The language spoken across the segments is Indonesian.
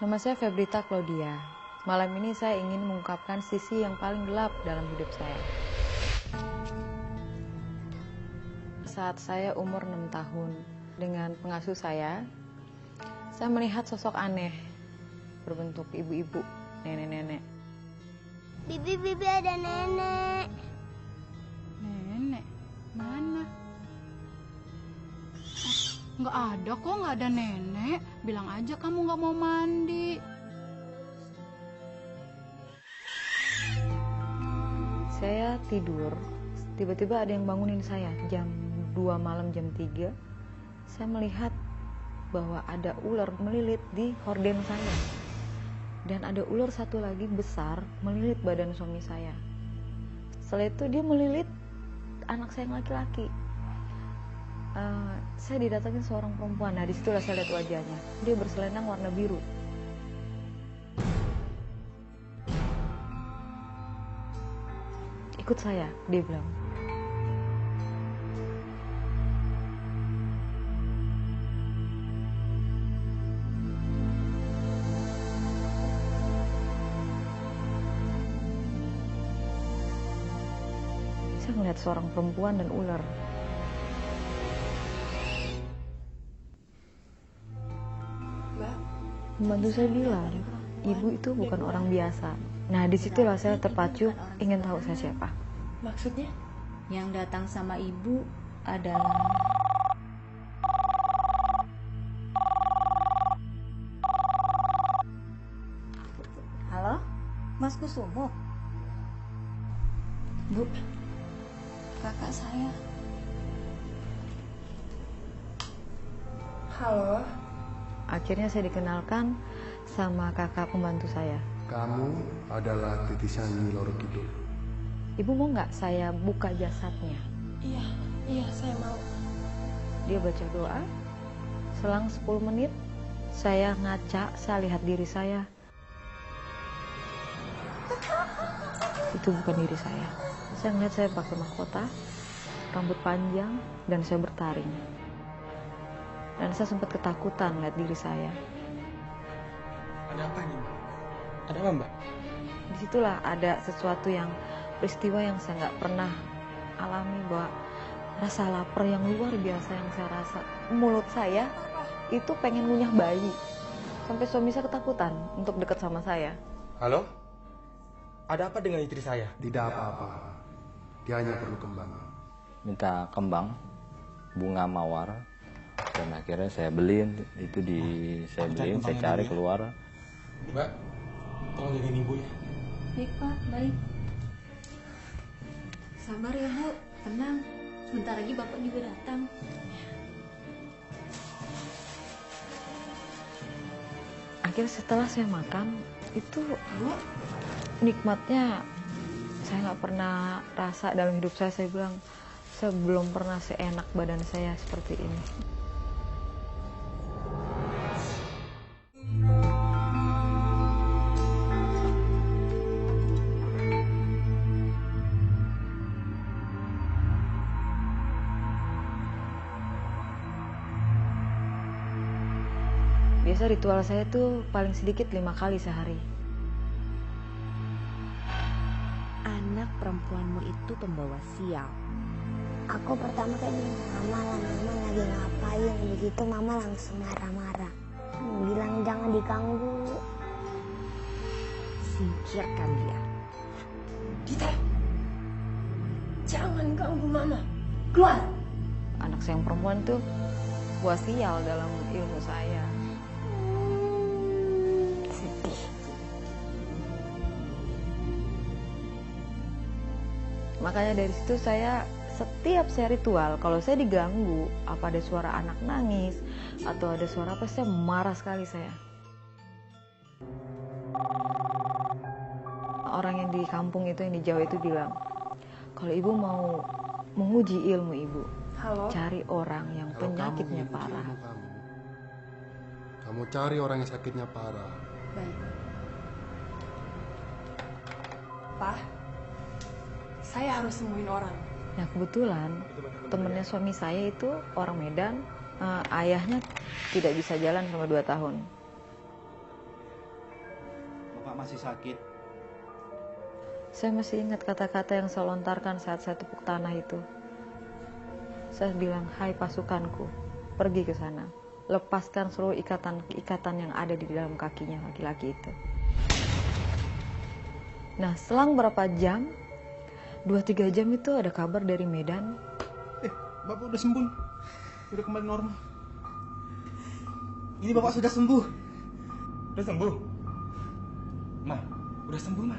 Nama saya Febrita Claudia. Malam ini saya ingin mengungkapkan sisi yang paling gelap dalam hidup saya. Saat saya umur 6 tahun, dengan pengasuh saya melihat sosok aneh berbentuk ibu-ibu, nenek-nenek. Bibi ada nenek. Nenek? Mana? Nggak ada kok, nggak ada nenek. Bilang aja kamu nggak mau mandi. Saya tidur, tiba-tiba ada yang bangunin saya. Jam 2 malam, jam 3, saya melihat bahwa ada ular melilit di horden saya. Dan ada ular satu lagi besar melilit badan suami saya. Setelah itu dia melilit anak saya yang laki-laki. Saya didatangin seorang perempuan. Nah, disitulah saya lihat wajahnya. Dia berselendang warna biru. Ikut saya, dia bilang. Saya melihat seorang perempuan dan ular. Pembantu saya bilang, ibu itu bukan orang biasa. Nah, disitulah saya terpacu ingin tahu saya siapa. Maksudnya? Yang datang sama ibu adalah... Halo? Mas Kusumo? Bu, kakak saya. Halo? Akhirnya saya dikenalkan sama kakak pembantu saya. Kamu adalah titisan Nyi Loro Kidul. Ibu mau nggak saya buka jasadnya? Iya, saya mau. Dia baca doa. Selang 10 menit, saya ngaca, saya lihat diri saya. Itu bukan diri saya. Saya ngeliat saya pakai mahkota, rambut panjang, dan saya bertaring. Dan saya sempat ketakutan lihat diri saya. Ada apa nih, Mbak? Ada apa, Mbak? Disitulah ada sesuatu peristiwa yang saya nggak pernah alami, bahwa rasa lapar yang luar biasa yang saya rasa. Mulut saya itu pengen ngunyah bayi. Sampai suami saya ketakutan untuk dekat sama saya. Halo? Ada apa dengan istri saya? Tidak apa-apa. Dia hanya perlu kembang. Minta kembang, bunga mawar, dan akhirnya saya beliin itu saya cari keluar. Mbak, tolong jagain ibu ya. Baik Pak, baik. Sabar ya Bu, tenang. Sebentar lagi Bapak juga datang. Akhirnya setelah saya makan, itu nikmatnya saya nggak pernah rasa dalam hidup saya. Saya bilang, saya belum pernah seenak badan saya seperti ini. Biasa ritual saya tuh paling sedikit 5 kali sehari. Anak perempuanmu itu pembawa sial. Aku pertama kayak gini, mama lagi ngapain? Begitu mama langsung marah-marah. Bilang jangan diganggu. Singkirkan dia. Dita! Jangan ganggu mama. Keluar! Anak saya yang perempuan tuh buah sial dalam ilmu saya. Sedih. Makanya dari situ setiap saya ritual, kalau saya diganggu, apa ada suara anak nangis, atau ada suara apa, saya marah sekali saya. Orang yang di kampung itu, yang di Jawa itu bilang, kalau ibu mau menguji ilmu ibu, cari orang yang penyakitnya parah. Kamu cari orang yang sakitnya parah. Baik. Pak, saya harus sembuhin orang. Nah, kebetulan temennya suami saya itu orang Medan, ayahnya tidak bisa jalan selama 2 tahun. masih sakit. Saya masih ingat kata-kata yang saya lontarkan saat saya tepuk tanah itu. Saya bilang, hai pasukanku, pergi ke sana. Lepaskan seluruh ikatan yang ada di dalam kakinya laki-laki itu. Nah, selang berapa jam, 2-3 jam itu ada kabar dari Medan. Bapak udah sembuh. Udah kembali normal. Ini Bapak sudah sembuh. Udah sembuh? Ma, udah sembuh, Ma.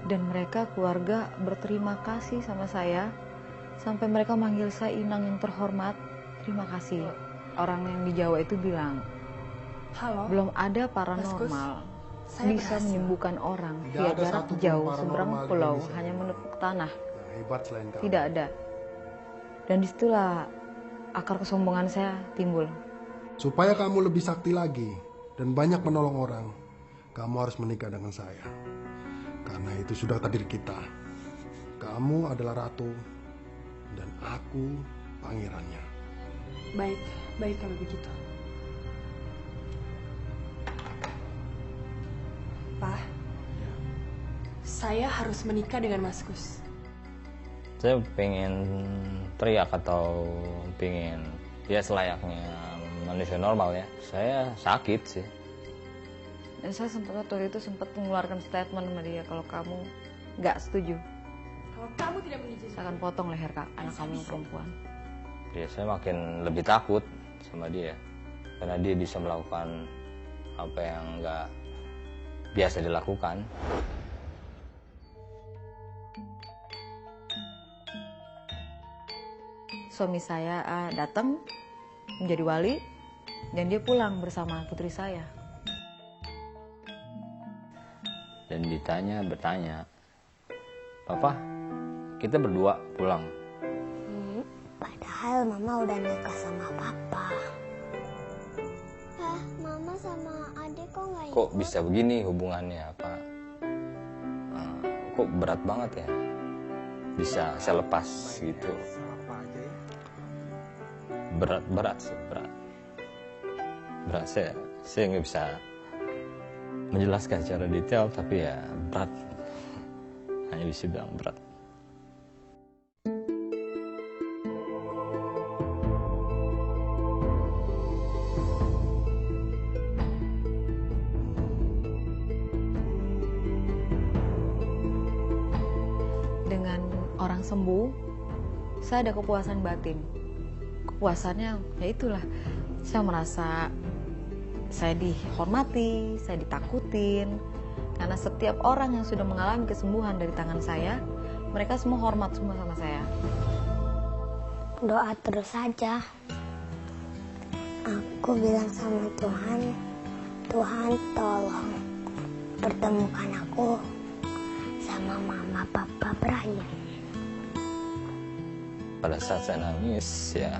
Dan mereka keluarga berterima kasih sama saya. Sampai mereka manggil saya Inang yang terhormat. Terima kasih. Orang yang di Jawa itu bilang, Halo. belum ada paranormal bisa menyembuhkan orang via jarak jauh seberang pulau hanya menepuk tanah. Hebat selain kamu. Tidak ada. Dan disitulah akar kesombongan saya timbul. Supaya kamu lebih sakti lagi dan banyak menolong orang, kamu harus menikah dengan saya. Karena itu sudah takdir kita. Kamu adalah ratu dan aku pangerannya. Baik kalau begitu. Pak, saya harus menikah dengan Mas Gus. Saya pengen teriak atau pengen ya selayaknya manusia normal ya. Saya sakit sih. Dan saya waktu itu sempat mengeluarkan statement sama dia, kalau kamu nggak setuju, Kalau kamu tidak mengizinkan, saya akan potong leher anak kamu yang perempuan. Ya saya makin lebih takut sama dia karena dia bisa melakukan apa yang nggak biasa dilakukan. Suami saya datang menjadi wali dan dia pulang bersama putri saya. Dan bertanya, Papa, kita berdua pulang. Padahal mama udah nikah sama papa. Mama sama adik kok nggak ikut? Kok bisa begini hubungannya, Pak? Kok berat banget ya? Bisa saya lepas gitu. Berat sih. Saya nggak bisa menjelaskan secara detail, tapi ya berat. Hanya bisa bilang berat. Dengan orang sembuh, saya ada kepuasan batin. Kepuasannya ya itulah, saya merasa saya dihormati, saya ditakutin. Karena setiap orang yang sudah mengalami kesembuhan dari tangan saya, mereka semua hormat semua sama saya. Doa terus saja. Aku bilang sama Tuhan, Tuhan tolong pertemukan aku sama mama papa Brian. Pada saat saya nangis ya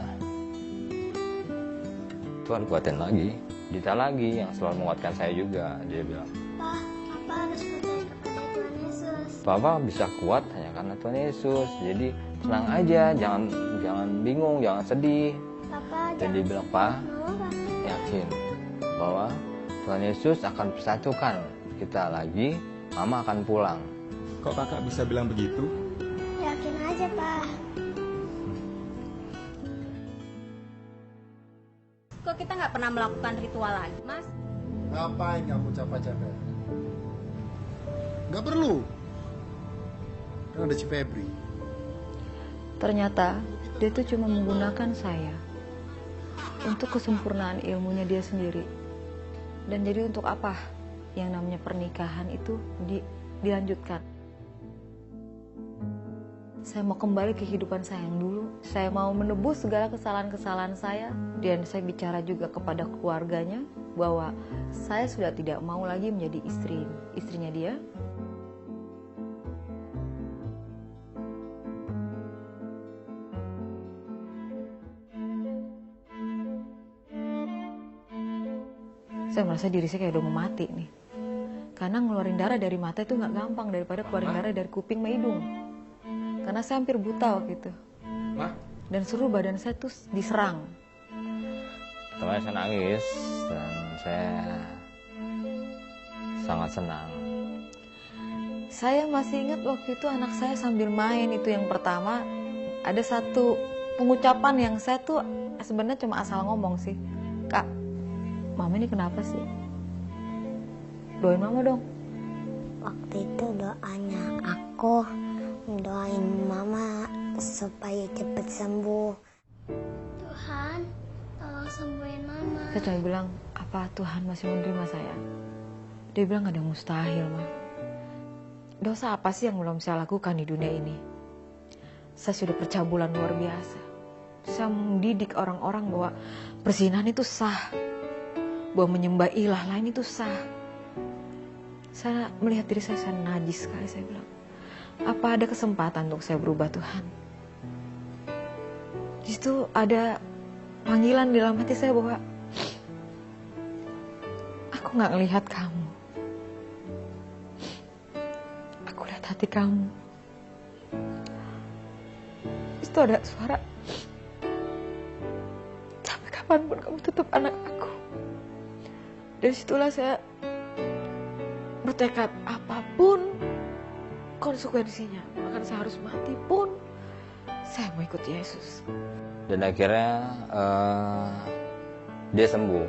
Tuhan kuatin lagi. Dita lagi yang selalu menguatkan saya juga. Dia bilang, Papa harus percaya kepada Tuhan Yesus. Papa bisa kuat hanya karena Tuhan Yesus. Jadi tenang aja, jangan bingung, jangan sedih. Papa, Dan dia bilang, Pak, yakin bahwa Tuhan Yesus akan persatukan kita lagi. Mama akan pulang. Kok kakak bisa bilang begitu? Yakin aja, Pak. Kok kita nggak pernah melakukan ritual lagi, Mas? Ngapain kamu capek-capek? Nggak perlu. Kan ada Cipebri. Ternyata dia itu cuma menggunakan saya untuk kesempurnaan ilmunya dia sendiri. Dan jadi untuk apa yang namanya pernikahan itu dilanjutkan? Saya mau kembali ke kehidupan saya yang dulu. Saya mau menebus segala kesalahan-kesalahan saya. Dan saya bicara juga kepada keluarganya bahwa saya sudah tidak mau lagi menjadi istrinya dia. Saya merasa diri saya kayak udah mau mati nih. Karena ngeluarin darah dari mata itu nggak gampang daripada keluarin darah dari kuping sama hidung. Karena saya hampir buta waktu itu. Dan seluruh badan saya tuh diserang. Pertama saya nangis dan saya sangat senang. Saya masih ingat waktu itu anak saya sambil main itu yang pertama, ada satu pengucapan yang saya tuh sebenarnya cuma asal ngomong sih. Kak, mama ini kenapa sih? Doain mama dong. Waktu itu doanya aku doain mama supaya cepet sembuh. Tuhan, tolong sembuhin mama. Saya cuma bilang, apa Tuhan masih menerima saya? Dia bilang ada mustahil, Ma. Dosa apa sih yang belum saya lakukan di dunia ini? Saya sudah percabulan luar biasa. Saya mendidik orang-orang bahwa perzinahan itu sah, bahwa menyembah ilah lain itu sah. Saya melihat diri saya najis sekali. Saya bilang, apa ada kesempatan untuk saya berubah, Tuhan? Di situ ada panggilan di dalam hati saya bahwa aku nggak ngelihat kamu, aku lihat hati kamu. Di situ ada suara, sampai kapanpun kamu tetap anak aku. Dari situlah saya bertekad apapun konsekuensinya, bahkan saya harus mati pun saya mau ikut Yesus. Dan akhirnya dia sembuh.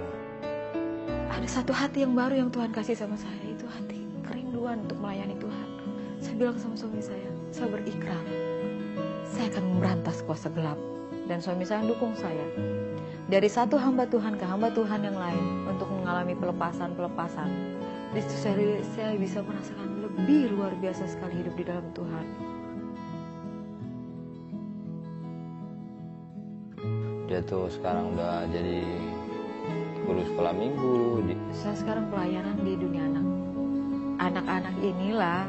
Ada satu hati yang baru yang Tuhan kasih sama saya, itu hati kerinduan untuk melayani Tuhan. Saya bilang sama suami saya berikrar, saya akan memberantas kuasa gelap. Dan suami saya dukung saya. Dari satu hamba Tuhan ke hamba Tuhan yang lain untuk mengalami pelepasan. Di situ saya bisa merasakan lebih luar biasa sekali hidup di dalam Tuhan. Dia tuh sekarang udah jadi guru sekolah minggu. Saya sekarang pelayanan di dunia anak. Anak-anak inilah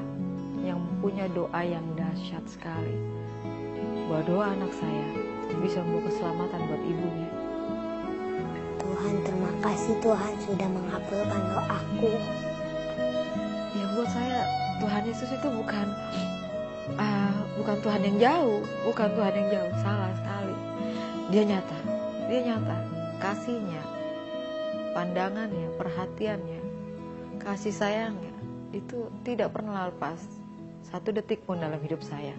yang punya doa yang dahsyat sekali. Bahwa doa anak saya bisa membawa keselamatan buat ibunya. Tuhan, terima kasih Tuhan sudah mengabulkan doaku. Ya buat saya Tuhan Yesus itu bukan Tuhan yang jauh, bukan Tuhan yang jauh, salah sekali. Dia nyata kasihnya, pandangannya, perhatiannya, kasih sayangnya itu tidak pernah lepas satu detik pun dalam hidup saya.